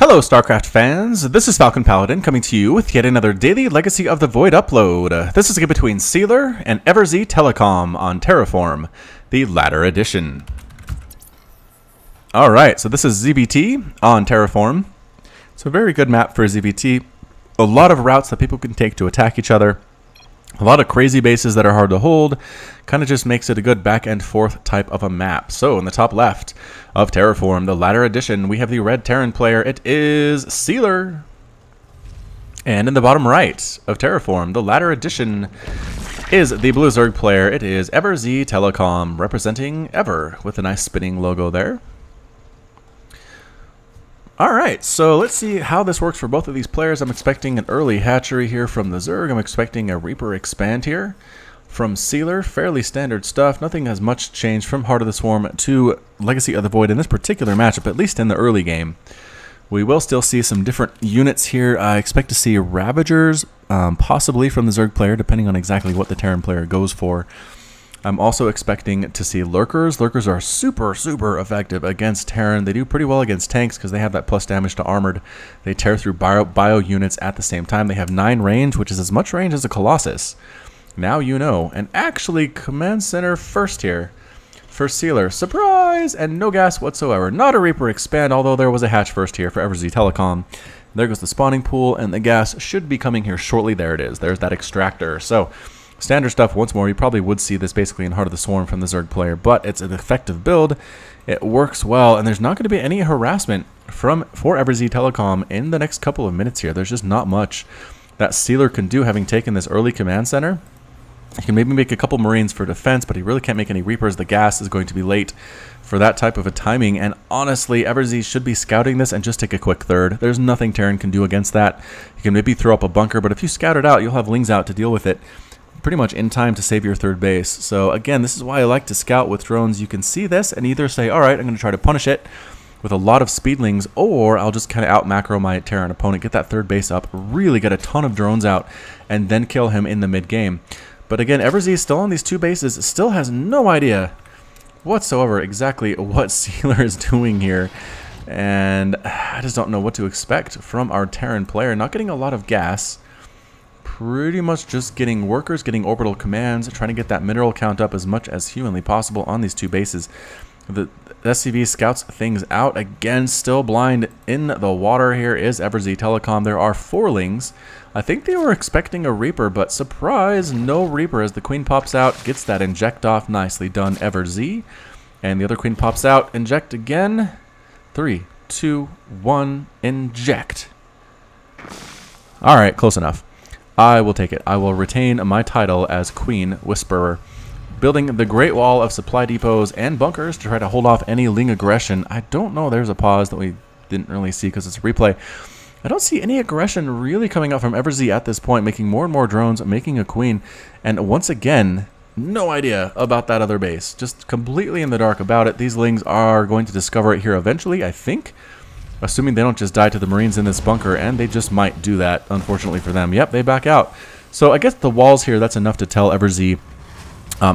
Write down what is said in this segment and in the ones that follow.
Hello Starcraft fans, this is Falcon Paladin coming to you with yet another daily Legacy of the Void upload. This is a game between CealeR and EverZTelecoM on Terraform, the latter edition. Alright, so this is ZBT on Terraform. It's a very good map for ZBT. A lot of routes that people can take to attack each other. A lot of crazy bases that are hard to hold. Kind of just makes it a good back and forth type of a map. So in the top left of Terraform, the latter edition, we have the red Terran player. It is CealeR. And in the bottom right of Terraform, the latter edition is the blue Zerg player. It is EverZTelecoM, representing Ever, with a nice spinning logo there. Alright, so let's see how this works for both of these players. I'm expecting an early hatchery here from the Zerg. I'm expecting a Reaper expand here from CealeR. Fairly standard stuff. Nothing has much changed from Heart of the Swarm to Legacy of the Void in this particular matchup, at least in the early game. We will still see some different units here. I expect to see Ravagers, possibly from the Zerg player, depending on exactly what the Terran player goes for. I'm also expecting to see Lurkers. Lurkers are super effective against Terran. They do pretty well against tanks because they have that plus damage to armored. They tear through bio units at the same time. They have 9 range, which is as much range as a Colossus. Now you know. And actually, Command Center first here for CealeR. Surprise! And no gas whatsoever. Not a Reaper expand, although there was a hatch first here for EverZTelecoM. There goes the spawning pool, and the gas should be coming here shortly. There it is. There's that extractor. So standard stuff once more. You probably would see this basically in Heart of the Swarm from the Zerg player, but it's an effective build. It works well, and there's not going to be any harassment for EverZTelecoM in the next couple of minutes here. There's just not much that CealeR can do, having taken this early command center. He can maybe make a couple Marines for defense, but he really can't make any Reapers. The gas is going to be late for that type of a timing, and honestly, EverZ should be scouting this and just take a quick third. There's nothing Terran can do against that. You can maybe throw up a bunker, but if you scout it out, you'll have Lings out to deal with it pretty much in time to save your third base. So again, this is why I like to scout with drones. You can see this and either say, alright, I'm going to try to punish it with a lot of speedlings, or I'll just kind of out macro my Terran opponent, get that third base up, really get a ton of drones out, and then kill him in the mid game. But again, EverZ is still on these 2 bases, still has no idea whatsoever exactly what CealeR is doing here. And I just don't know what to expect from our Terran player. Not getting a lot of gas. Pretty much just getting workers, getting orbital commands, trying to get that mineral count up as much as humanly possible on these 2 bases. The SCV scouts things out. Again, still blind in the water here is EverZTelecoM. There are 4 Lings. I think they were expecting a Reaper, but surprise, no Reaper as the Queen pops out, gets that inject off. Nicely done, EverZ. And the other Queen pops out, inject again. 3, 2, 1, inject. Alright, close enough. I will take it. I will retain my title as Queen Whisperer. Building the Great Wall of supply depots and bunkers to try to hold off any Ling aggression. I don't know. There's a pause that we didn't really see because it's a replay. I don't see any aggression really coming out from EverZ at this point, making more and more drones, making a Queen. And once again, no idea about that other base. Just completely in the dark about it. These Lings are going to discover it here eventually, I think. Assuming they don't just die to the Marines in this bunker, and they just might do that, unfortunately for them. Yep, they back out. So I guess the walls here, that's enough to tell EverZ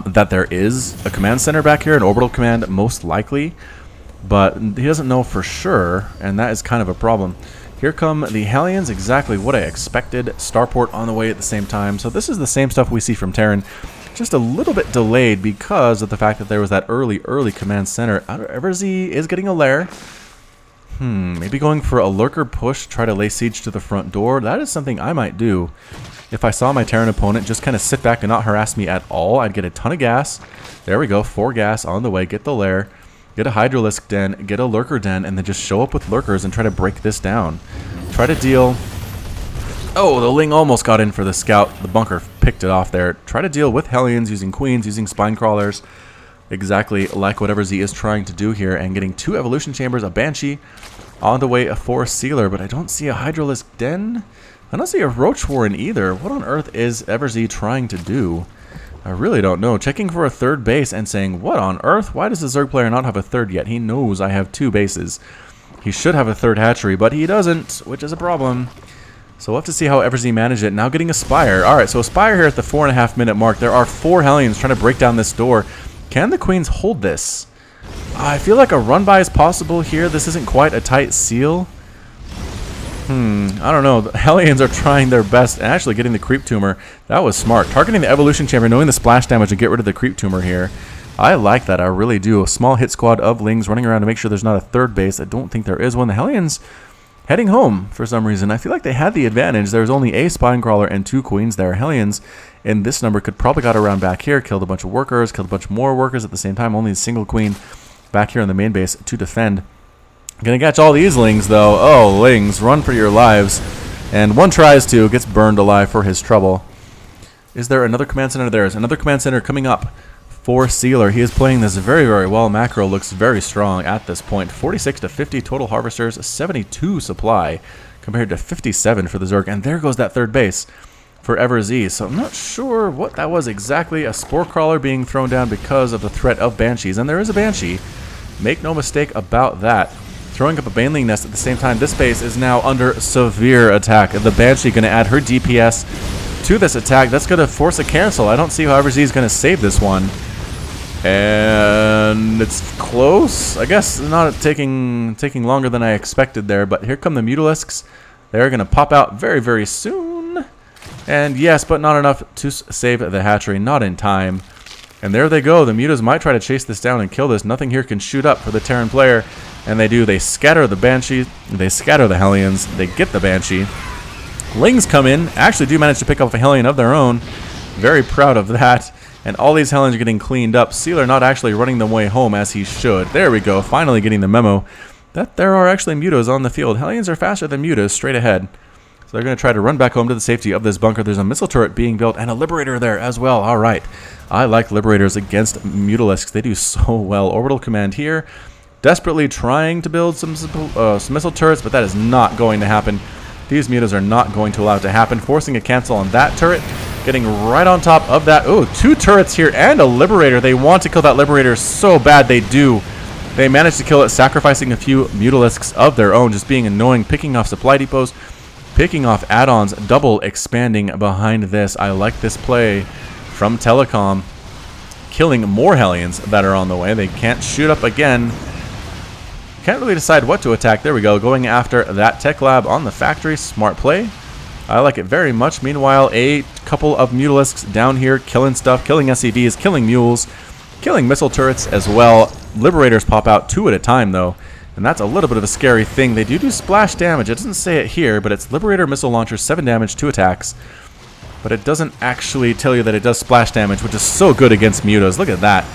that there is a command center back here, an orbital command most likely, but he doesn't know for sure, and that is kind of a problem. Here come the Hellions, exactly what I expected. Starport on the way at the same time. So this is the same stuff we see from Terran, just a little bit delayed because of the fact that there was that early command center. EverZ is getting a lair. Maybe going for a lurker push, try to lay siege to the front door. That is something I might do. If I saw my Terran opponent just kind of sit back and not harass me at all, I'd get a ton of gas. There we go, 4 gas on the way, get the lair, get a Hydralisk den, get a lurker den, and then just show up with lurkers and try to break this down. Try to deal... Oh, the Ling almost got in for the scout. The bunker picked it off there. Try to deal with Hellions, using Queens, using Spine Crawlers. Exactly like what EverZ is trying to do here, and getting 2 evolution chambers, a Banshee on the way for CealeR, but I don't see a Hydralisk Den. I don't see a Roach Warren either. What on earth is EverZ trying to do? I really don't know. Checking for a third base and saying, what on earth? Why does the Zerg player not have a third yet? He knows I have 2 bases. He should have a third hatchery, but he doesn't, which is a problem. So we'll have to see how EverZ managed it. Now getting a Spire. Alright, so a Spire here at the 4.5 minute mark. There are 4 Hellions trying to break down this door. Can the Queens hold this? I feel like a run-by is possible here. This isn't quite a tight seal. I don't know. The Hellions are trying their best and actually getting the creep tumor. That was smart. Targeting the evolution chamber, knowing the splash damage to get rid of the creep tumor here. I like that. I really do. A small hit squad of Lings running around to make sure there's not a third base. I don't think there is one. The Hellions heading home for some reason. I feel like they had the advantage. There's only a spine crawler and 2 queens there. Hellions in this number could probably got around back here, killed a bunch of workers, killed a bunch more workers at the same time. Only a single queen back here on the main base to defend. Gonna catch all these Lings though. Oh, Lings, run for your lives. And one tries to, gets burned alive for his trouble. Is there another command center? There is another command center coming up for CealeR. He is playing this very, very well. Macro looks very strong at this point. 46 to 50 total harvesters, 72 supply compared to 57 for the Zerg. And there goes that third base for EverZ. So I'm not sure what that was exactly. A spore crawler being thrown down because of the threat of banshees. And there is a banshee. Make no mistake about that. Throwing up a baneling nest at the same time. This base is now under severe attack. The banshee going to add her DPS to this attack. That's going to force a cancel. I don't see how EverZ is going to save this one. And it's close. I guess not taking longer than I expected there. But here come the Mutalisks. They're going to pop out very, very soon. And yes, but not enough to save the hatchery. Not in time. And there they go. The Mutas might try to chase this down and kill this. Nothing here can shoot up for the Terran player. And they do. They scatter the Banshee. They scatter the Hellions. They get the Banshee. Lings come in. Actually do manage to pick up a Hellion of their own. Very proud of that. And all these Hellions are getting cleaned up. CealeR not actually running them way home as he should. There we go. Finally getting the memo that there are actually Mutas on the field. Hellions are faster than Mutas straight ahead. So they're going to try to run back home to the safety of this bunker. There's a missile turret being built and a Liberator there as well. All right. I like Liberators against Mutalisks. They do so well. Orbital command here. Desperately trying to build some missile turrets, but that is not going to happen. These Mutas are not going to allow it to happen. Forcing a cancel on that turret. Getting right on top of that. Oh, 2 turrets here and a Liberator. They want to kill that Liberator so bad they do. They managed to kill it, sacrificing a few Mutalisks of their own. Just being annoying, picking off supply depots, picking off add-ons, double expanding behind this. I like this play from Telecom. Killing more Hellions that are on the way. They can't shoot up again. Can't really decide what to attack. There we go. Going after that tech lab on the factory. Smart play. I like it very much. Meanwhile, a couple of Mutalisks down here killing stuff, killing SCVs, killing mules, killing missile turrets as well. Liberators pop out 2 at a time, though. And that's a little bit of a scary thing. They do splash damage. It doesn't say it here, but it's Liberator missile launcher, 7 damage, 2 attacks. But it doesn't actually tell you that it does splash damage, which is so good against Mutas. Look at that.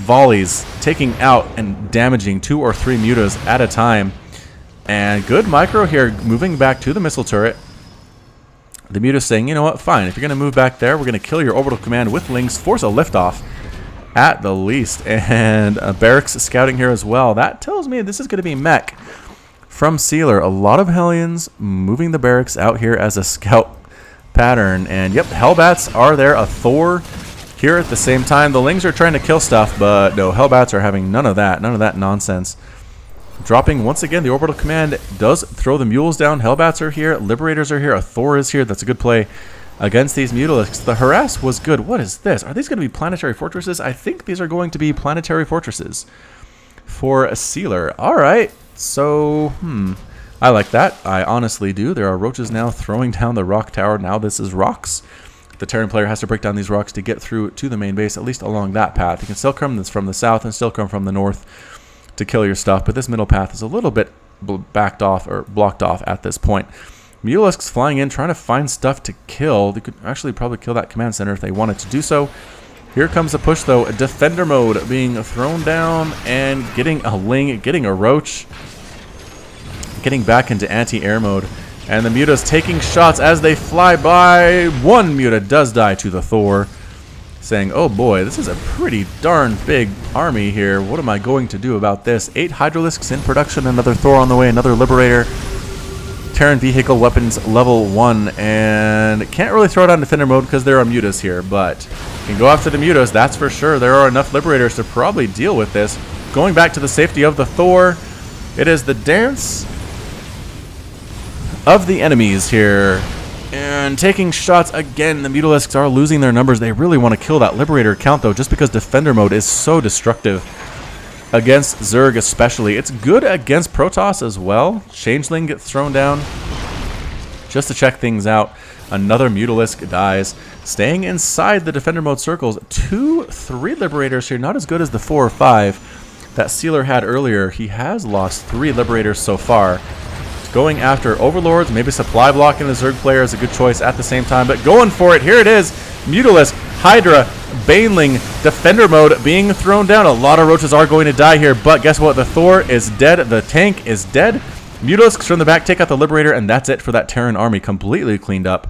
Volleys taking out and damaging 2 or 3 Mutas at a time. And good micro here, moving back to the missile turret. The Mutas saying, you know what, fine. If you're going to move back there, we're going to kill your orbital command with Lings, force a liftoff at the least. And barracks scouting here as well. That tells me this is going to be Mech from CealeR. A lot of Hellions moving the barracks out here as a scout pattern. And yep, Hellbats are there. A Thor here at the same time. The Lings are trying to kill stuff, but no, Hellbats are having none of that nonsense. Dropping once again, the orbital command does throw the mules down. Hellbats are here, Liberators are here, a Thor is here. That's a good play against these Mutalisks. The harass was good. What is this? Are these going to be planetary fortresses? I think these are going to be planetary fortresses for CealeR. All right, so I like that. I honestly do. There are roaches now throwing down the rock tower. Now this is rocks. The Terran player has to break down these rocks to get through to the main base, at least along that path. You can still come from the south and still come from the north to kill your stuff, but this middle path is a little bit backed off or blocked off at this point. Mutalisks flying in, trying to find stuff to kill. They could actually probably kill that command center if they wanted to do so. Here comes the push, though. Defender mode being thrown down and getting a Ling, getting a Roach, getting back into anti-air mode. And the Mutas taking shots as they fly by. One Muta does die to the Thor, saying, oh boy, this is a pretty darn big army here. What am I going to do about this? 8 Hydralisks in production, another Thor on the way, another Liberator. Terran vehicle weapons level 1, and can't really throw it on defender mode because there are Mutas here, but can go after the Mutas, that's for sure. There are enough Liberators to probably deal with this. Going back to the safety of the Thor, it is the dance of the enemies here. And taking shots again. The Mutalisks are losing their numbers. They really want to kill that Liberator count, though, just because defender mode is so destructive against Zerg especially. It's good against Protoss as well. Changeling gets thrown down. Just to check things out, another Mutalisk dies. Staying inside the defender mode circles, 3 Liberators here, not as good as the 4 or 5 that CealeR had earlier. He has lost 3 Liberators so far. Going after Overlords, maybe supply blocking the Zerg player is a good choice at the same time, but going for it, here it is, Mutalisk, Hydra, Baneling, defender mode being thrown down. A lot of roaches are going to die here, but guess what? The Thor is dead, the tank is dead. Mutalisks from the back take out the Liberator, and that's it for that Terran army, completely cleaned up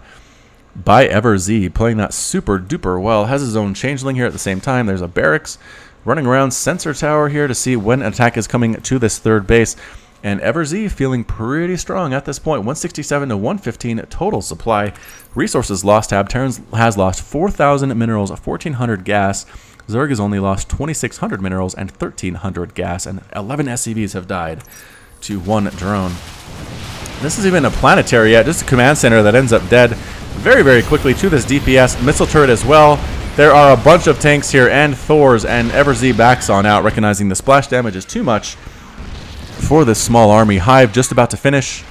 by EverZ, playing that super duper well. Has his own Changeling here at the same time. There's a Barracks running around, Sensor Tower here to see when an attack is coming to this third base. And EverZ feeling pretty strong at this point. 167 to 115 total supply. Resources lost tab. Terran has lost 4,000 minerals, 1,400 gas. Zerg has only lost 2,600 minerals and 1,300 gas. And 11 SCVs have died to 1 drone. This is even a planetary yet. Just a command center that ends up dead very, very quickly to this DPS. Missile turret as well. There are a bunch of tanks here and Thors. And EverZ backs on out, recognizing the splash damage is too much for this small army. Hive just about to finish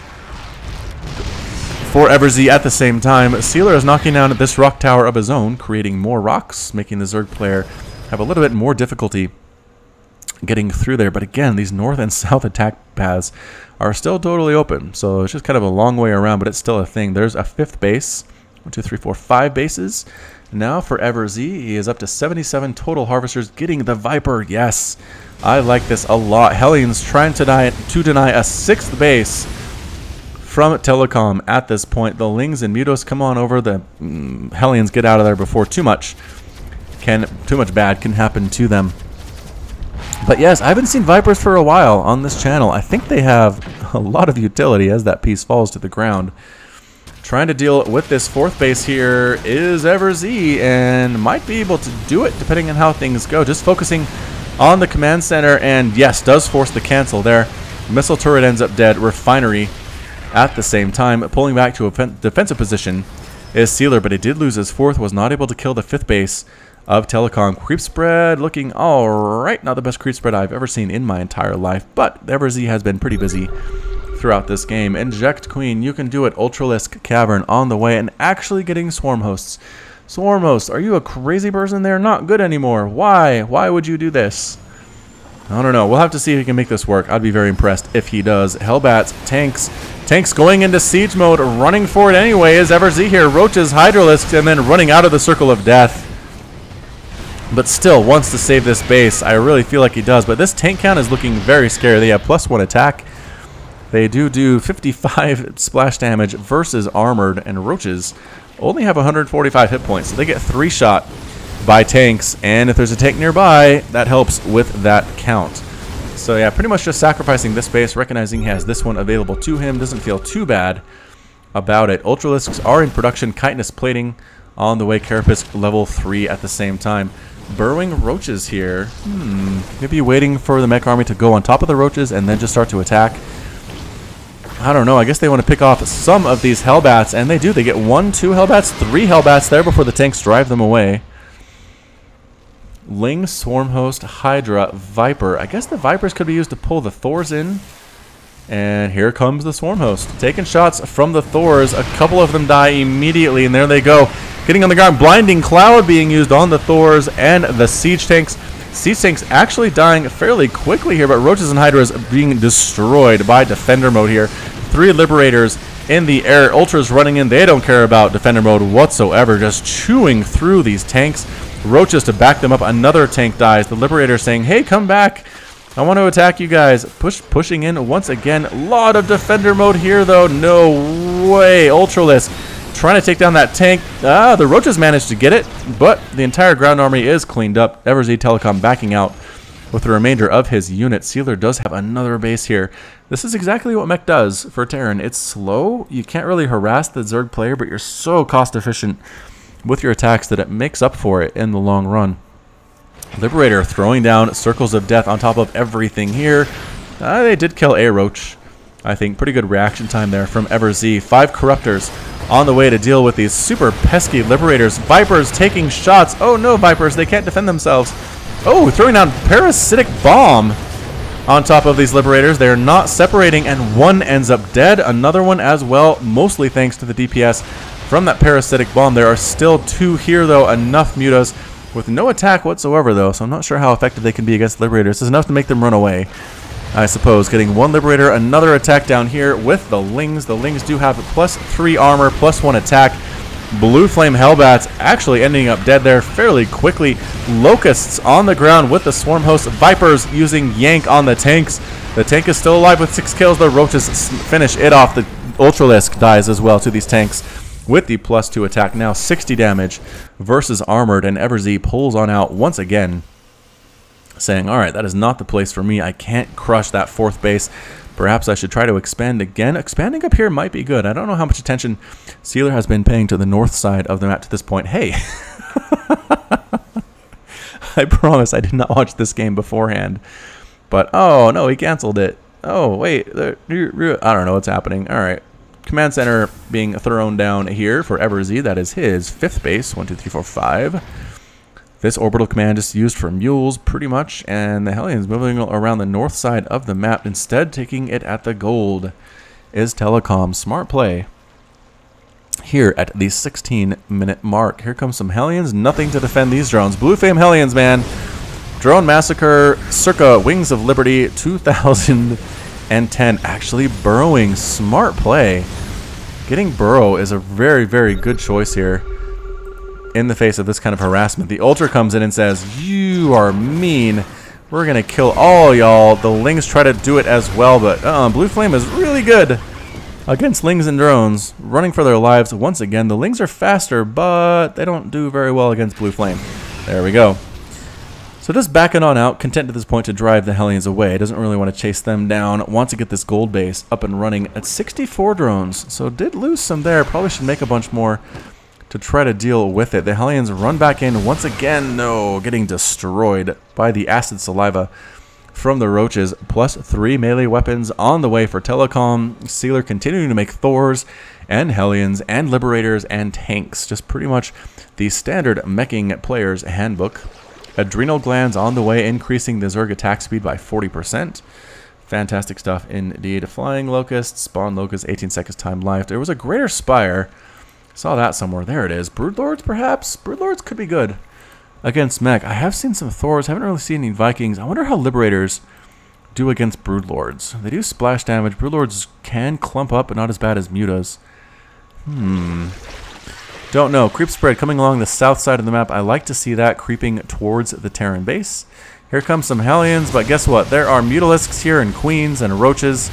for EverZ at the same time. CealeR is knocking down this rock tower of his own, creating more rocks, making the Zerg player have a little bit more difficulty getting through there. But again, these north and south attack paths are still totally open, so it's just kind of a long way around, but it's still a thing. There's a 5th base. 1, 2, 3, 4, 5 bases. Now for EverZ, he is up to 77 total harvesters, getting the Viper. Yes, I like this a lot. Hellions trying to deny a 6th base from Telecom at this point. The Lings and Mutos come on over. The Hellions get out of there before too much bad can happen to them. But yes, I haven't seen Vipers for a while on this channel. I think they have a lot of utility as that piece falls to the ground. Trying to deal with this 4th base here is EverZ, and might be able to do it depending on how things go. Just focusing on the command center, and yes, does force the cancel there. Missile turret ends up dead. Refinery at the same time. Pulling back to a defensive position is CealeR, but he did lose his 4th, was not able to kill the 5th base of Telecom. Creep spread looking alright. Not the best creep spread I've ever seen in my entire life, but EverZ has been pretty busy throughout this game. Inject Queen, you can do it. Ultralisk Cavern on the way, and actually getting Swarm Hosts. Swarm Hosts, are you a crazy person? They're not good anymore. Why? Why would you do this? I don't know. We'll have to see if he can make this work. I'd be very impressed if he does. Hellbats, tanks going into siege mode, running for it anyway. Is EverZ here? Roaches, Hydralisks, and then running out of the circle of death. But still wants to save this base. I really feel like he does. But this tank count is looking very scary. They have +1 attack. They do 55 splash damage versus armored, and roaches only have 145 hit points. So they get 3 shot by tanks, and if there's a tank nearby, that helps with that count. So yeah, pretty much just sacrificing this base, recognizing he has this one available to him. Doesn't feel too bad about it. Ultralisks are in production. Chitinous plating on the way. Carapace level 3 at the same time. Burrowing roaches here. Maybe waiting for the mech army to go on top of the roaches and then just start to attack. I don't know. I guess they want to pick off some of these Hellbats, and they do. They get 1, 2 Hellbats, 3 Hellbats there before the tanks drive them away. Ling, Swarmhost, Hydra, Viper. I guess the Vipers could be used to pull the Thors in. And here comes the Swarmhost. Taking shots from the Thors. A couple of them die immediately, and there they go. Getting on the ground. Blinding Cloud being used on the Thors and the Siege Tanks. Siege Tanks actually dying fairly quickly here, but Roaches and Hydras being destroyed by Defender mode here. 3 Liberators in the air. Ultras running in. They don't care about Defender mode whatsoever. Just chewing through these tanks. Roaches to back them up. Another tank dies. The Liberator saying, hey, come back. I want to attack you guys. Pushing in once again. A lot of Defender mode here, though. No way. Ultralisk trying to take down that tank. The Roaches managed to get it, but the entire ground army is cleaned up. EverZTelecoM backing out with the remainder of his unit. CealeR does have another base here. This is exactly what Mech does for Terran. It's slow. You can't really harass the Zerg player, but you're so cost efficient with your attacks that it makes up for it in the long run. Liberator throwing down circles of death on top of everything here. They did kill a roach. I think pretty good reaction time there from EverZ. 5 Corruptors on the way to deal with these super pesky Liberators. Vipers taking shots. Oh no, Vipers, they can't defend themselves. Oh, throwing down Parasitic Bomb. on top of these Liberators. They're not separating, and one ends up dead. Another one as well, mostly thanks to the DPS from that parasitic bomb. There are still 2 here, though. Enough mutas with no attack whatsoever, though, so I'm not sure how effective they can be against Liberators. This is enough to make them run away, I suppose. Getting 1 Liberator, another attack down here with the Lings. The Lings do have +3 armor, +1 attack. Blue Flame Hellbats actually ending up dead there fairly quickly. Locusts on the ground with the Swarm Host. Vipers using Yank on the tanks. The tank is still alive with 6 kills. The Roaches finish it off. The Ultralisk dies as well to these tanks with the +2 attack. Now 60 damage versus Armored, and EverZ pulls on out once again, saying, alright, that is not the place for me. I can't crush that 4th base. Perhaps I should try to expand again. Expanding up here might be good. I don't know how much attention CealeR has been paying to the north side of the map to this point. Hey! I promise I did not watch this game beforehand. But, oh, no, he canceled it. Oh, wait. I don't know what's happening. Alright. Command center being thrown down here for EverZ. That is his 5th base. 1, 2, 3, 4, 5. This orbital command is used for mules, pretty much, and the Hellions moving around the north side of the map, instead taking it at the gold. EverZTelecoM, smart play here at the 16-minute mark. Here comes some Hellions, nothing to defend these drones. Blue Flame Hellions, man. Drone Massacre, circa Wings of Liberty 2010. Actually burrowing, smart play. Getting burrow is a very, very good choice here. In the face of this kind of harassment, the Ultra comes in and says, you are mean. We're going to kill all y'all. The Lings try to do it as well, but Blue Flame is really good against Lings and drones, running for their lives. Once again, the Lings are faster, but they don't do very well against Blue Flame. There we go. So just backing on out, content at this point to drive the Hellions away. Doesn't really want to chase them down. Wants to get this gold base up and running at 64 drones. So did lose some there. Probably should make a bunch more to try to deal with it. The Hellions run back in once again. No, getting destroyed by the acid saliva from the Roaches. +3 melee weapons on the way for Telecom. CealeR continuing to make Thors and Hellions and Liberators and tanks. Just pretty much the standard meching player's handbook. Adrenal glands on the way, increasing the Zerg attack speed by 40%. Fantastic stuff indeed. Flying Locusts, Spawn Locusts, 18 seconds time life. There was a Greater Spire. Saw that somewhere. There it is. Broodlords, perhaps? Broodlords could be good against Mech. I have seen some Thors. Haven't really seen any Vikings. I wonder how Liberators do against Broodlords. They do splash damage. Broodlords can clump up, but not as bad as Mutas. Don't know. Creep spread coming along the south side of the map. I like to see that creeping towards the Terran base. Here comes some Hellions, but guess what? There are Mutalisks here and Queens and Roaches,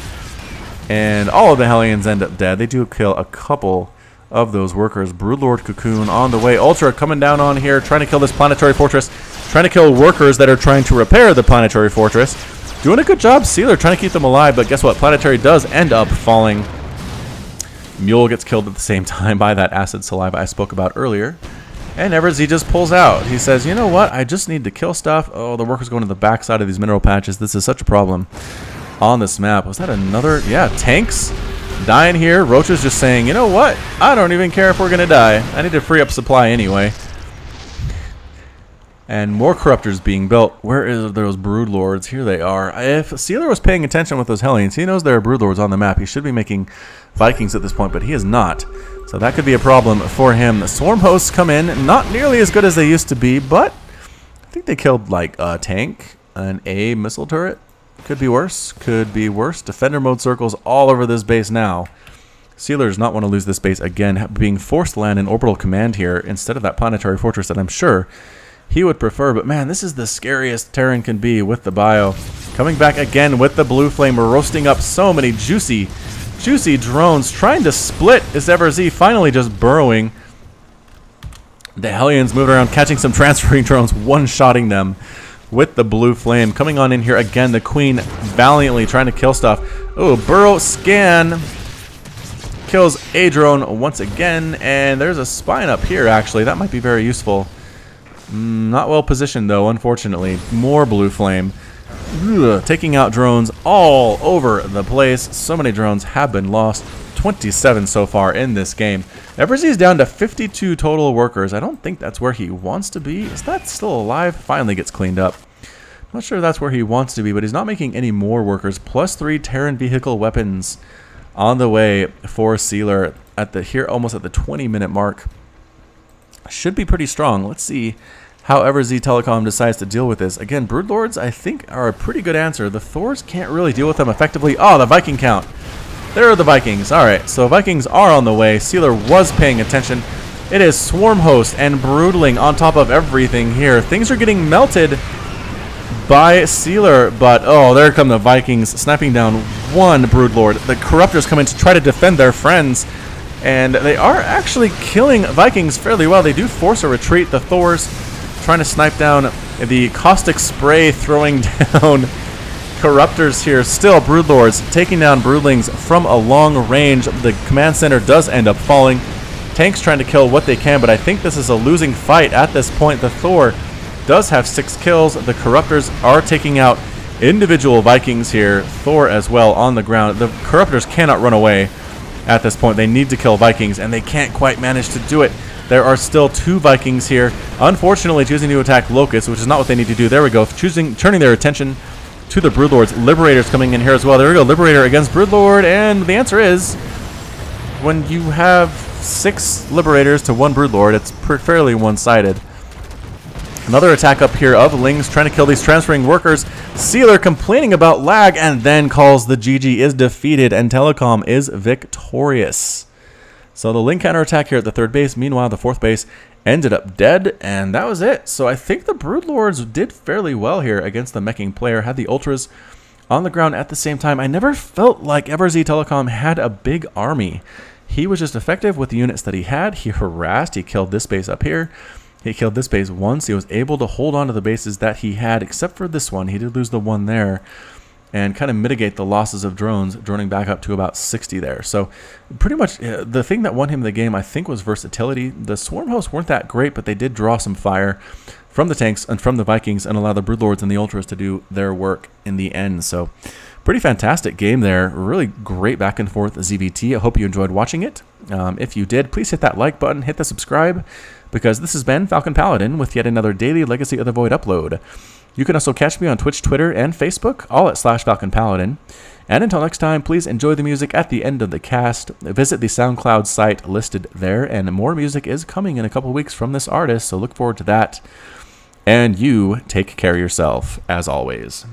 and all of the Hellions end up dead. They do kill a couple of those workers. Broodlord Cocoon on the way. Ultra coming down on here, trying to kill this planetary fortress, trying to kill workers that are trying to repair the planetary fortress. Doing a good job, CealeR, trying to keep them alive, but guess what? Planetary does end up falling. Mule gets killed at the same time by that acid saliva I spoke about earlier. And EverZ just pulls out. He says, you know what? I just need to kill stuff. Oh, the workers going to the backside of these mineral patches. This is such a problem on this map. Was that another? Yeah, tanks dying here. Roaches just saying, you know what? I don't even care if we're going to die. I need to free up supply anyway. And more Corruptors being built. Where is those Broodlords? Here they are. If CealeR was paying attention with those Hellions, he knows there are Broodlords on the map. He should be making Vikings at this point, but he is not. So that could be a problem for him. The Swarm Hosts come in. Not nearly as good as they used to be, but I think they killed like a tank, an A missile turret. Could be worse. Could be worse. Defender mode circles all over this base now. CealeR does not want to lose this base again, being forced to land in orbital command here instead of that planetary fortress that I'm sure he would prefer. But man, this is the scariest Terran can be with the bio. Coming back again with the Blue Flame, roasting up so many juicy drones, trying to split is EverZ, finally just burrowing. The Hellions moving around, catching some transferring drones, one-shotting them with the Blue Flame. Coming on in here again, the Queen valiantly trying to kill stuff. Oh, burrow scan kills a drone once again, and there's a spine up here actually. That might be very useful. Not well positioned though, unfortunately. More Blue Flame. Ugh, taking out drones all over the place. So many drones have been lost. 27 so far in this game. EverZ is down to 52 total workers. I don't think that's where he wants to be. Is that still alive? Finally gets cleaned up. Not sure that's where he wants to be, but he's not making any more workers. +3 Terran vehicle weapons on the way for CealeR at the here almost at the 20-minute mark. Should be pretty strong. Let's see how EverZTelecoM decides to deal with this. Again, Broodlords, I think, are a pretty good answer. The Thors can't really deal with them effectively. Oh, the Viking count. There are the Vikings. All right, so Vikings are on the way. CealeR was paying attention. It is Swarm Host and Broodling on top of everything here. Things are getting melted by CealeR, but oh, there come the Vikings sniping down one Broodlord. The Corruptors come in to try to defend their friends, and they are actually killing Vikings fairly well. They do force a retreat. The Thors trying to snipe down the caustic spray, throwing down Corruptors here. Still, Broodlords taking down Broodlings from a long range. The command center does end up falling. Tanks trying to kill what they can, but I think this is a losing fight at this point. The Thor does have 6 kills. The Corruptors are taking out individual Vikings here. Thor as well on the ground. The Corruptors cannot run away at this point. They need to kill Vikings, and they can't quite manage to do it. There are still 2 Vikings here, unfortunately choosing to attack Locusts, which is not what they need to do. There we go, turning their attention to the Broodlords. Liberators coming in here as well. There we go, Liberator against Broodlord, and the answer is, when you have 6 Liberators to 1 Broodlord, it's fairly one-sided. Another attack up here of Lings trying to kill these transferring workers. CealeR complaining about lag and then calls the GG is defeated and Telecom is victorious. So the Ling counterattack here at the 3rd base. Meanwhile, the 4th base ended up dead, and that was it. So I think the Broodlords did fairly well here against the meching player. Had the Ultras on the ground at the same time. I never felt like EverZTelecoM had a big army. He was just effective with the units that he had. He harassed. He killed this base up here. He killed this base once. He was able to hold on to the bases that he had, except for this one. He did lose the one there, and kind of mitigate the losses of drones, droning back up to about 60 there. So pretty much the thing that won him the game, I think, was versatility. The Swarm Hosts weren't that great, but they did draw some fire from the tanks and from the Vikings and allow the Broodlords and the Ultras to do their work in the end. So pretty fantastic game there. Really great back and forth ZVT. I hope you enjoyed watching it. If you did, please hit that like button, hit the subscribe, because this has been Falcon Paladin with yet another daily Legacy of the Void upload. You can also catch me on Twitch, Twitter, and Facebook, all at /Falcon Paladin. And until next time, please enjoy the music at the end of the cast. Visit the SoundCloud site listed there, and more music is coming in a couple weeks from this artist, so look forward to that. And you take care of yourself, as always.